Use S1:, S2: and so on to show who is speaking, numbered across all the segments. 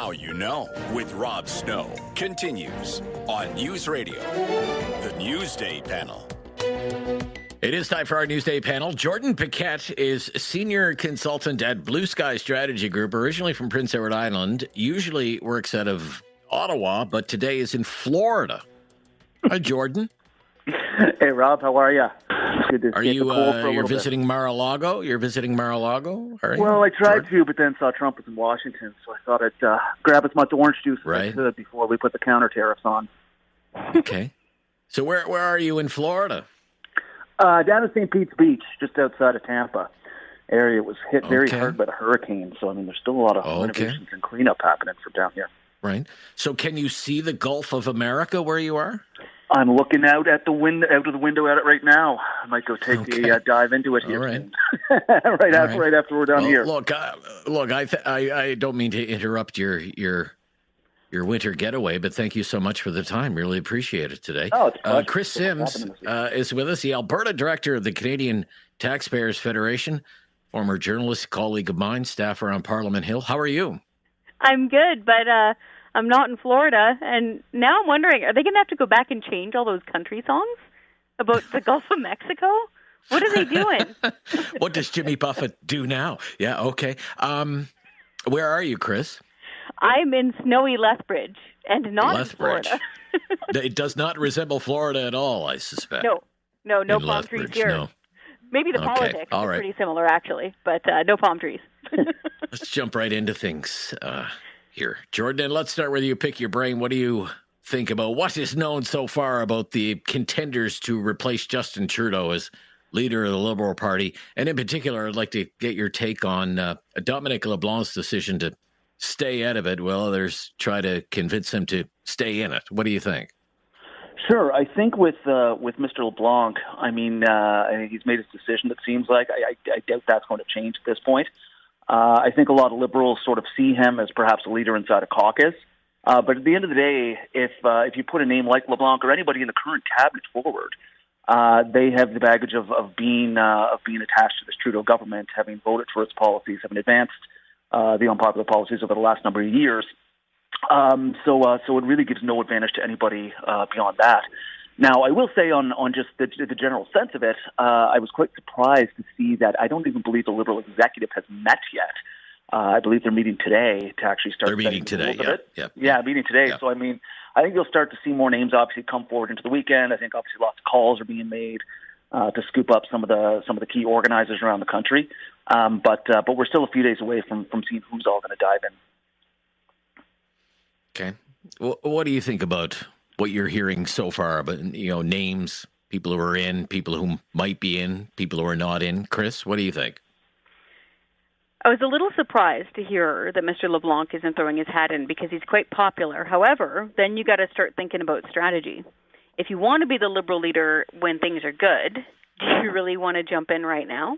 S1: Now you know with Rob Snow continues on News Radio, the Newsday Panel.
S2: It is time for our Newsday Panel. Jordan Paquet is senior consultant at Blue Sky Strategy Group, originally from Prince Edward Island, usually works out of Ottawa, but today is in Florida. Hi, Jordan.
S3: Hey, Rob, how are you? Good to
S2: Are you you're visiting Mar-a-Lago? You're visiting Mar-a-Lago?
S3: Well, I tried to, but then saw Trump was in Washington, so I thought I'd grab as much orange juice as I could before we put the counter tariffs on.
S2: Okay. So where are you in Florida?
S3: Down at St. Pete's Beach, just outside of Tampa. Area was hit very hard by the hurricane, so I mean, there's still a lot of renovations and cleanup happening from down here.
S2: Right. So can you see the Gulf of America where you are?
S3: I'm looking out of the window at it right now. I might go take a dive into it here. All right. right after we're done here.
S2: Look, I don't mean to interrupt your winter getaway, but thank you so much for the time. Really appreciate it today.
S3: Oh, it's a pleasure.
S2: Kris Sims is with us, the Alberta director of the Canadian Taxpayers Federation, former journalist, colleague of mine, staffer on Parliament Hill. How are you?
S4: I'm good, but I'm not in Florida, and now I'm wondering, are they going to have to go back and change all those country songs about the Gulf of Mexico? What are they doing?
S2: What does Jimmy Buffett do now? Yeah, okay. Where are you, Kris?
S4: I'm in snowy Lethbridge, and not
S2: Lethbridge.
S4: in Florida.
S2: It does not resemble Florida at all, I suspect.
S4: No palm Lethbridge, trees here.
S2: No.
S4: Maybe the politics are pretty similar, actually, but no palm trees.
S2: Let's jump right into things here. Jordan, let's start with you. Pick your brain. What do you think about what is known so far about the contenders to replace Justin Trudeau as leader of the Liberal Party? And in particular, I'd like to get your take on Dominic LeBlanc's decision to stay out of it while others try to convince him to stay in it. What do you think?
S3: Sure. I think with Mr. LeBlanc, I mean, he's made his decision, it seems like. I doubt that's going to change at this point. I think a lot of Liberals sort of see him as perhaps a leader inside a caucus. But at the end of the day, if you put a name like LeBlanc or anybody in the current cabinet forward, they have the baggage of being attached to this Trudeau government, having voted for its policies, having advanced the unpopular policies over the last number of years. So it really gives no advantage to anybody beyond that. Now, I will say on just the general sense of it, I was quite surprised to see that I don't even believe the Liberal executive has met yet. I believe they're meeting today to actually start.
S2: They're meeting today,
S3: yeah, meeting today. Yeah. So, I mean, I think you'll start to see more names obviously come forward into the weekend. I think obviously lots of calls are being made to scoop up some of the key organizers around the country. But we're still a few days away from seeing who's all going to dive in.
S2: Okay. Well, what do you think about what you're hearing so far about, names, people who are in, people who might be in, people who are not in? Kris, what do you think?
S4: I was a little surprised to hear that Mr. LeBlanc isn't throwing his hat in because he's quite popular. However, then you got to start thinking about strategy. If you want to be the Liberal leader when things are good, do you really want to jump in right now?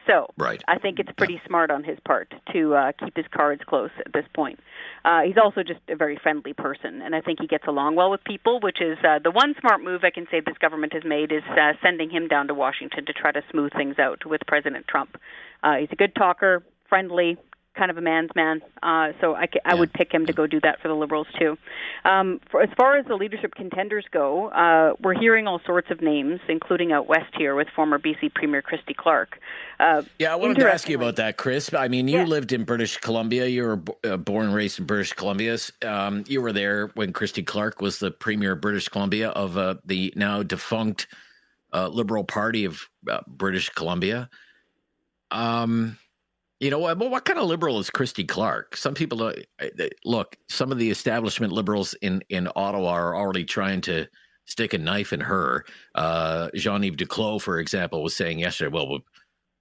S4: So I think it's pretty smart on his part to keep his cards close at this point. He's also just a very friendly person, and I think he gets along well with people, which is the one smart move I can say this government has made is sending him down to Washington to try to smooth things out with President Trump. He's a good talker, friendly, kind of a man's man. So I would pick him to go do that for the Liberals too. As far as the leadership contenders go, we're hearing all sorts of names, including out west here with former BC Premier Christy Clark.
S2: I wanted to ask you about that, Kris. I mean, you lived in British Columbia. You were born and raised in British Columbia. You were there when Christy Clark was the Premier of British Columbia of the now defunct Liberal Party of British Columbia. What kind of liberal is Christy Clark? Some people look. Some of the establishment liberals in Ottawa are already trying to stick a knife in her. Jean-Yves Duclos, for example, was saying yesterday, well,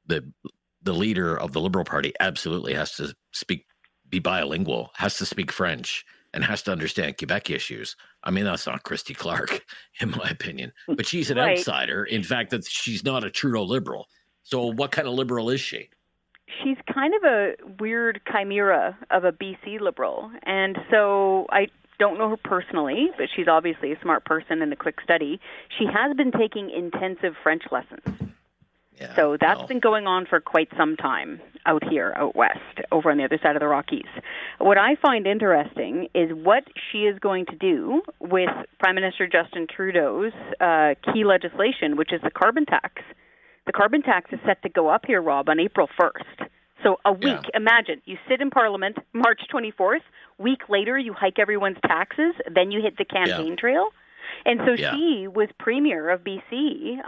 S2: the leader of the Liberal Party absolutely has to be bilingual, has to speak French, and has to understand Quebec issues. I mean, that's not Christy Clark, in my opinion. But she's an outsider. In fact, that she's not a Trudeau liberal. So what kind of liberal is she?
S4: She's kind of a weird chimera of a BC liberal. And so I don't know her personally, but she's obviously a smart person and a quick study. She has been taking intensive French lessons.
S2: Yeah,
S4: So that's been going on for quite some time out here, out west, over on the other side of the Rockies. What I find interesting is what she is going to do with Prime Minister Justin Trudeau's key legislation, which is the carbon tax. The carbon tax is set to go up here, Rob, on April 1st. So a week, imagine, you sit in Parliament March 24th, week later you hike everyone's taxes, then you hit the campaign trail. And so she was Premier of BC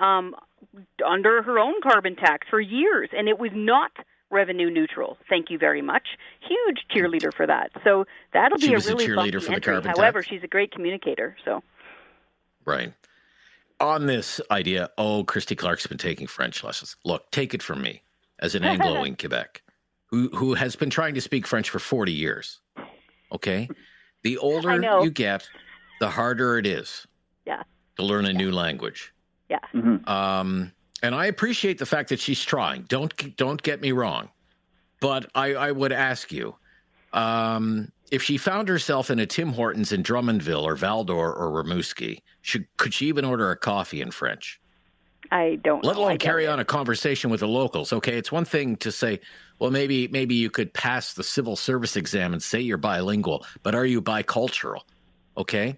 S4: under her own carbon tax for years, and it was not revenue neutral. Thank you very much. Huge cheerleader for that. So that'll be a really bumpy entry. However, she's a great communicator. So,
S2: right. On this idea, Christy Clark's been taking French lessons. Look, take it from me as an Anglo in Quebec, who has been trying to speak French for 40 years. Okay? The older you get, the harder it is to learn a new language.
S4: Yeah.
S2: And I appreciate the fact that she's trying. Don't get me wrong. But I would ask you, if she found herself in a Tim Hortons in Drummondville or Val-d'Or or Rimouski, could she even order a coffee in French?
S4: I don't know.
S2: Let alone carry on a conversation with the locals. Okay, it's one thing to say, well, maybe you could pass the civil service exam and say you're bilingual, but are you bicultural? Okay?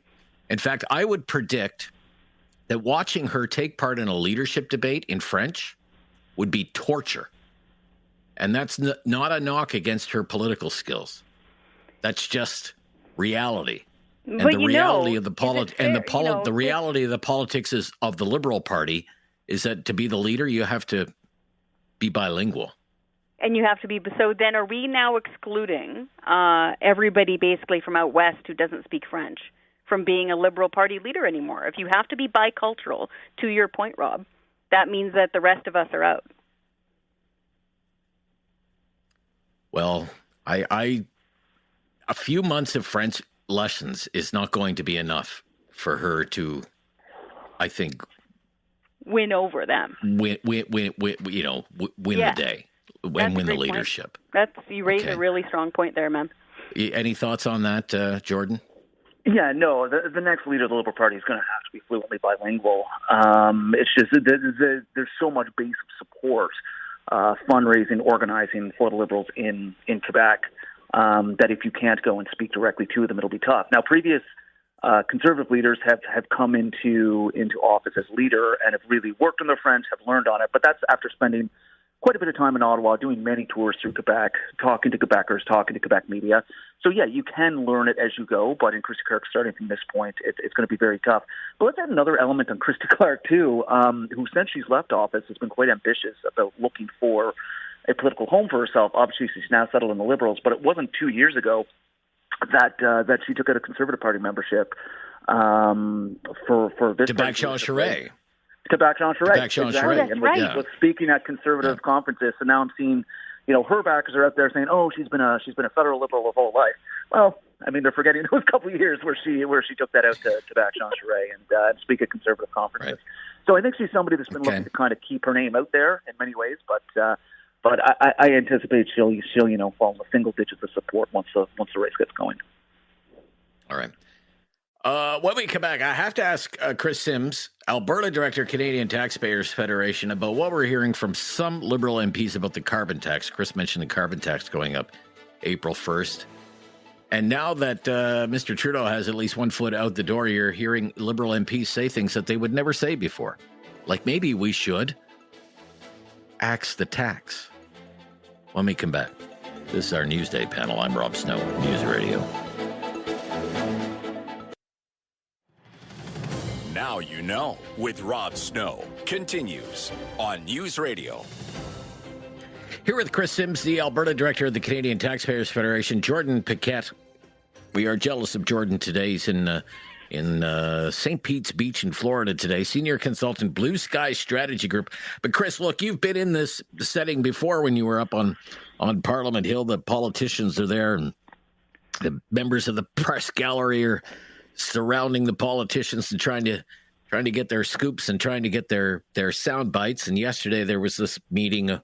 S2: In fact, I would predict that watching her take part in a leadership debate in French would be torture. And that's not a knock against her political skills. That's just reality. And
S4: but
S2: the reality of the reality of the politics of the Liberal Party is that to be the leader, you have to be bilingual.
S4: And you have to be. So then, are we now excluding everybody basically from out west who doesn't speak French from being a Liberal Party leader anymore? If you have to be bicultural, to your point, Rob, that means that the rest of us are out.
S2: Well, a few months of French lessons is not going to be enough for her to, I think,
S4: win over them.
S2: Win the day and win the leadership.
S4: You raised a really strong point there, man.
S2: Any thoughts on that, Jordan?
S3: Yeah, no, the next leader of the Liberal Party is going to have to be fluently bilingual. It's just there's so much base of support, fundraising, organizing for the Liberals in Quebec that if you can't go and speak directly to them, it'll be tough. Now, previous Conservative leaders have come into office as leader and have really worked on their French, have learned on it, but that's after spending quite a bit of time in Ottawa, doing many tours through Quebec, talking to Quebecers, talking to Quebec media. So, yeah, you can learn it as you go, but in Christy Clark, starting from this point, it's going to be very tough. But let's add another element on Christy Clark, too, who, since she's left office, has been quite ambitious about looking for a political home for herself. Obviously, she's now settled in the Liberals, but it wasn't 2 years ago that she took out a Conservative Party membership for this.
S2: To back Jean Charest.
S3: To back Jean Charest.
S4: Exactly.
S3: And was speaking at conservative conferences. So now I'm seeing, her backers are out there saying, "Oh, she's been a federal Liberal her whole life." Well, I mean, they're forgetting those couple of years where she took that out to back Jean Charest and speak at conservative conferences. Right. So I think she's somebody that's been looking to kind of keep her name out there in many ways, but I anticipate she'll fall in the single digits of support once the race gets going.
S2: All right. When we come back, I have to ask Kris Sims, Alberta Director, Canadian Taxpayers Federation, about what we're hearing from some Liberal MPs about the carbon tax. Kris mentioned the carbon tax going up April 1st. And now that Mr. Trudeau has at least one foot out the door, you're hearing Liberal MPs say things that they would never say before. Like maybe we should axe the tax. When we come back, this is our Newsday panel. I'm Rob Snow, News Radio.
S1: Now you know with Rob Snow continues on News Radio.
S2: Here with Kris Sims, the Alberta Director of the Canadian Taxpayers Federation, Jordan Paquet. We are jealous of Jordan today. He's in St. Pete's Beach in Florida today, Senior Consultant, Blue Sky Strategy Group. But Kris, look, you've been in this setting before when you were up on Parliament Hill. The politicians are there and the members of the press gallery are surrounding the politicians and trying to get their scoops and trying to get their sound bites. And yesterday there was this meeting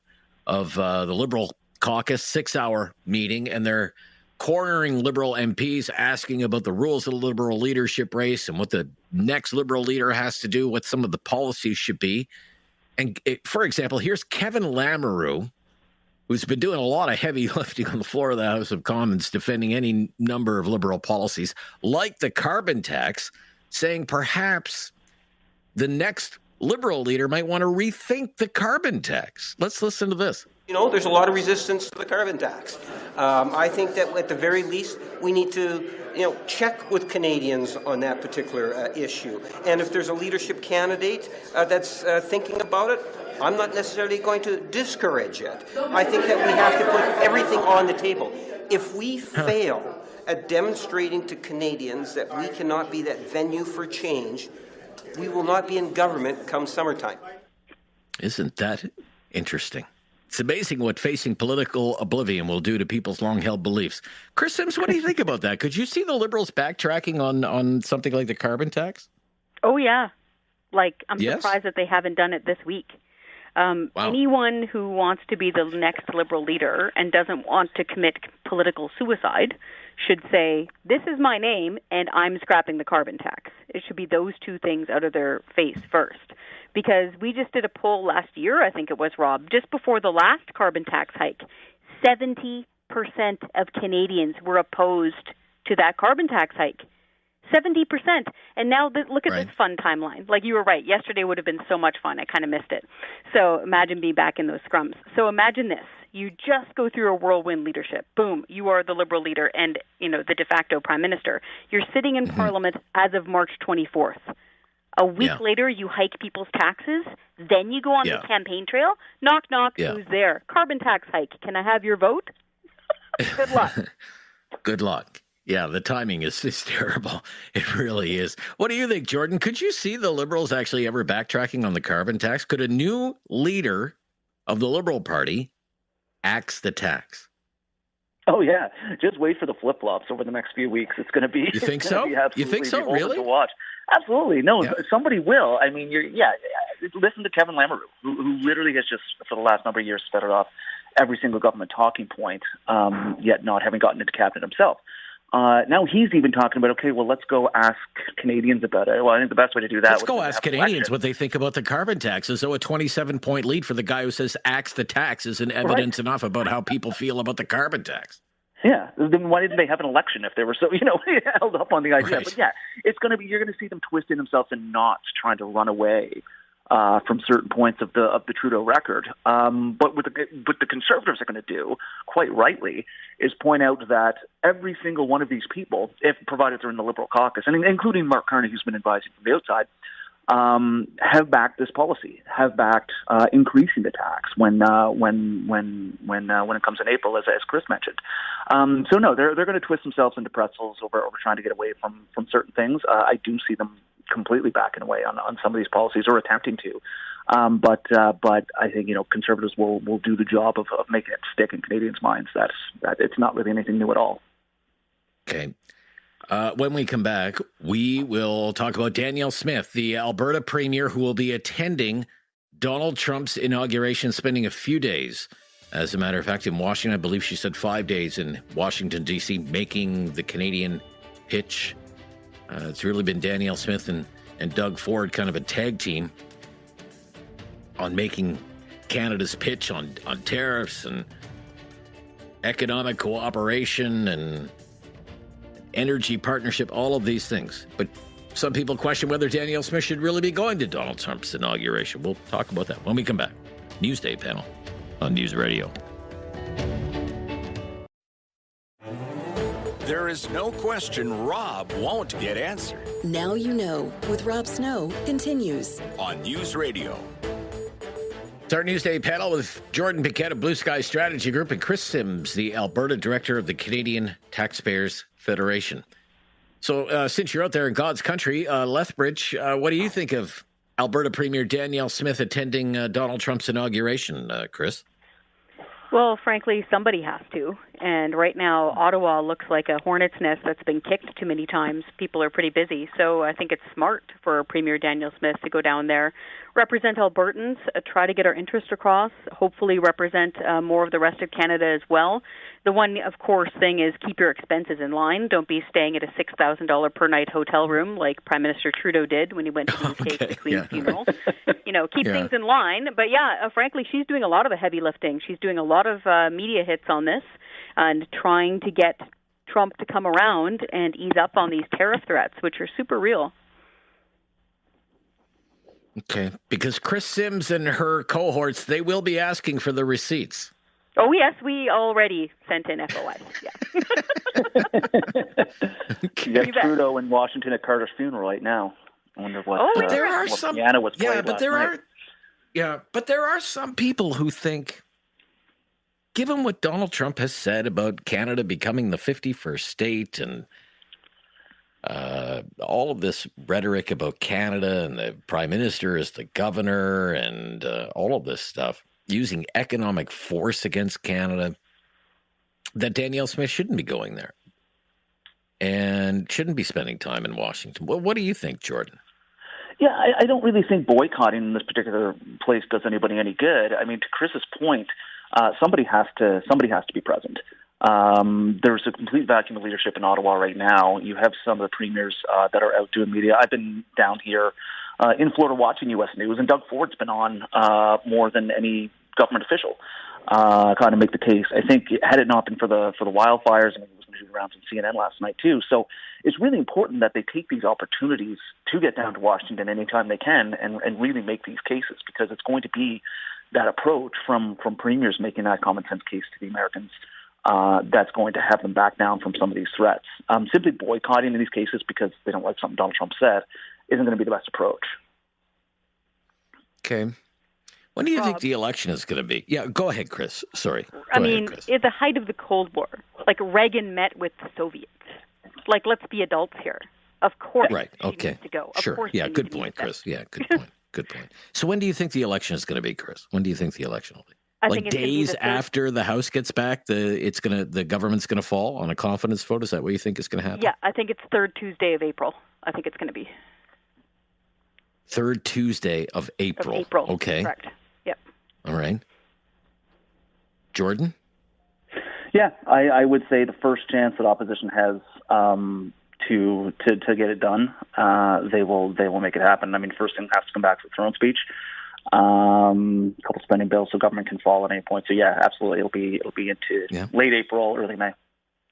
S2: of the Liberal caucus, 6-hour meeting, and they're cornering Liberal MPs, asking about the rules of the Liberal leadership race and what the next Liberal leader has to do, what some of the policies should be. And for example, here's Kevin Lamoureux, who's been doing a lot of heavy lifting on the floor of the House of Commons, defending any number of Liberal policies, like the carbon tax, saying perhaps the next Liberal leader might want to rethink the carbon tax. Let's listen to this.
S5: There's a lot of resistance to the carbon tax. I think that at the very least, we need to, check with Canadians on that particular issue. And if there's a leadership candidate that's thinking about it, I'm not necessarily going to discourage it. I think that we have to put everything on the table. If we fail at demonstrating to Canadians that we cannot be that venue for change, we will not be in government come summertime.
S2: Isn't that interesting? It's amazing what facing political oblivion will do to people's long-held beliefs. Kris Sims, what do you think about that? Could you see the Liberals backtracking on something like the carbon tax?
S4: Oh, yeah. I'm surprised that they haven't done it this week.
S2: Wow.
S4: Anyone who wants to be the next Liberal leader and doesn't want to commit political suicide should say, this is my name and I'm scrapping the carbon tax. It should be those two things out of their face first. Because we just did a poll last year, I think it was, Rob, just before the last carbon tax hike. 70% of Canadians were opposed to that carbon tax hike. 70%. And now look at this fun timeline. You were right. Yesterday would have been so much fun. I kind of missed it. So imagine being back in those scrums. So imagine this. You just go through a whirlwind leadership. Boom. You are the Liberal leader and, the de facto prime minister. You're sitting in Parliament as of March 24th. A week later, you hike people's taxes. Then you go on the campaign trail. Knock, knock. Who's there? Carbon tax hike. Can I have your vote? Good luck.
S2: Good luck. Yeah, the timing is terrible. It really is. What do you think, Jordan? Could you see the Liberals actually ever backtracking on the carbon tax? Could a new leader of the Liberal Party axe the tax?
S3: Oh, yeah. Just wait for the flip-flops over the next few weeks. It's going to be...
S2: You think so? You think so, really?
S3: To watch. Absolutely. No, somebody will. I mean, listen to Kevin Lamoureux, who literally has just, for the last number of years, sputtered off every single government talking point, yet not having gotten into cabinet himself. Now he's even talking about, okay, well, let's go ask Canadians about it. Well, I think the best way to do that
S2: Let's go ask Canadians what they think about the carbon tax. As though a 27-point lead for the guy who says axe the tax isn't evidence enough about how people feel about the carbon tax.
S3: Yeah, then why didn't they have an election if they were so, held up on the idea? Right. But yeah, you're going to see them twisting themselves in knots trying to run away from certain points of the Trudeau record. But what the Conservatives are going to do, quite rightly, is point out that every single one of these people, if provided they're in the Liberal caucus, and including Mark Carney, who's been advising from the outside, have backed this policy, have backed increasing the tax when it comes in April, as Kris mentioned. So no, they're going to twist themselves into pretzels over trying to get away from certain things. I do see them completely backing away on some of these policies, or attempting to. But I think Conservatives will do the job of making it stick in Canadians' minds that it's not really anything new at all.
S2: Okay. When we come back, we will talk about Danielle Smith, the Alberta Premier, who will be attending Donald Trump's inauguration, spending a few days, as a matter of fact, in Washington. I believe she said 5 days in Washington, D.C., making the Canadian pitch. It's really been Danielle Smith and Doug Ford, kind of a tag team, on making Canada's pitch on tariffs and economic cooperation and energy partnership, all of these things. But some people question whether Danielle Smith should really be going to Donald Trump's inauguration. We'll talk about that when we come back. Newsday panel on News Radio.
S1: There is no question Rob won't get answered.
S6: Now you know with Rob Snow continues
S1: on News Radio.
S2: It's our Newsday panel with Jordan Paquet of Blue Sky Strategy Group and Kris Sims, the Alberta Director of the Canadian Taxpayers Federation. So since you're out there in God's country, Lethbridge, what do you think of Alberta Premier Danielle Smith attending Donald Trump's inauguration, Kris?
S4: Well, frankly, somebody has to. And right now, Ottawa looks like a hornet's nest that's been kicked too many times. People are pretty busy. So I think it's smart for Premier Danielle Smith to go down there represent Albertans, try to get our interest across, hopefully represent more of the rest of Canada as well. The one, of course, thing is keep your expenses in line. Don't be staying at a $6,000 per night hotel room like Prime Minister Trudeau did when he went to the UK for the Queen's funeral. Keep things in line. But frankly, she's doing a lot of the heavy lifting. She's doing a lot of media hits on this and trying to get Trump to come around and ease up on these tariff threats, which are super real.
S2: Okay, because Kris Sims and her cohorts, they will be asking for the receipts.
S4: Oh, yes, we already sent in FOIs.
S3: You got Trudeau in Washington at Carter's funeral right now. I wonder what.
S2: But there are some.
S3: Piano was played
S2: but there
S3: last night.
S2: but there are some people who think, given what Donald Trump has said about Canada becoming the 51st state and all of this rhetoric about Canada and the Prime Minister is the governor and all of this stuff, using economic force against Canada, that Danielle Smith shouldn't be going there and shouldn't be spending time in Washington. What do you think, Jordan?
S3: Yeah, I don't really think boycotting in this particular place does anybody any good. I mean, to Chris's point, somebody has to be present. There's a complete vacuum of leadership in Ottawa right now. You have some of the premiers that are out doing media. I've been down here in Florida watching U.S. News, and Doug Ford's been on more than any government official, kind of make the case. I think had it not been for the wildfires, and he was going to do rounds on CNN last night too. So it's really important that they take these opportunities to get down to Washington anytime they can and really make these cases, because it's going to be that approach from premiers making that common sense case to the Americans that's going to have them back down from some of these threats. Simply boycotting in these cases because they don't like something Donald Trump said isn't going to be the best approach.
S2: Okay. When do you think the election is going to be? Yeah, go ahead, Kris. Sorry.
S4: At the height of the Cold War, like Reagan met with the Soviets. Like, let's be adults here. Of course,
S2: right. Okay.
S4: Needs to go.
S2: Sure.
S4: Of course,
S2: yeah. Good point, Kris. Yeah. Good point. Good point. So, when do you think the election is going to be, Kris? When do you think the election will be?
S4: I
S2: like
S4: think it's
S2: days after the House gets back, the government's going to fall on a confidence vote. Is that what you think is going to happen?
S4: Yeah, I think it's third Tuesday of April. I think it's going to be
S2: third Tuesday of April. Okay.
S4: Correct. Yep.
S2: All right. Jordan?
S3: Yeah, I would say the first chance that opposition has to get it done, they will make it happen. I mean, first thing has to come back for throne speech. A couple spending bills so government can fall at any point. So yeah, absolutely, it'll be into late April, early May.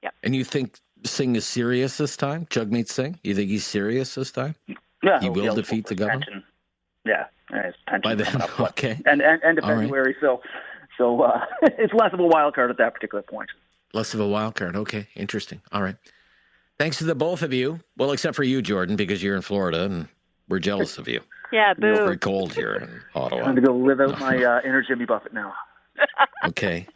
S4: Yeah.
S2: And you think Singh is serious this time? Jagmeet Singh? You think he's serious this time?
S3: Yeah,
S2: he will defeat the government.
S3: Yeah, his pension
S2: by then. Okay.
S3: And end of February. Right. So it's less of a wild card at that particular point.
S2: Less of a wild card. Okay, interesting. All right. Thanks to the both of you. Well, except for you, Jordan, because you're in Florida and we're jealous of you.
S4: Yeah, boo.
S2: It's very cold here in Ottawa.
S3: I'm going to go live out my inner Jimmy Buffett now.
S2: Okay.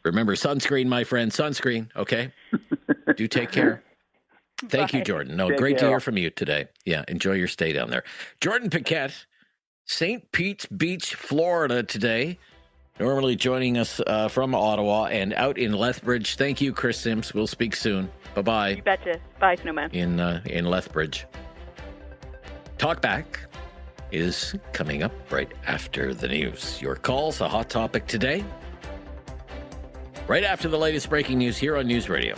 S2: Remember, sunscreen, my friend. Sunscreen, okay? Do take care. Thank you, Jordan. No, great to hear from you today. Yeah, enjoy your stay down there. Jordan Paquet, St. Pete's Beach, Florida today. Normally joining us from Ottawa and out in Lethbridge. Thank you, Kris Sims. We'll speak soon. Bye-bye.
S4: You betcha. Bye, Snowman.
S2: In Lethbridge. Talkback is coming up right after the news. Your calls, a hot topic today. Right after the latest breaking news here on News Radio.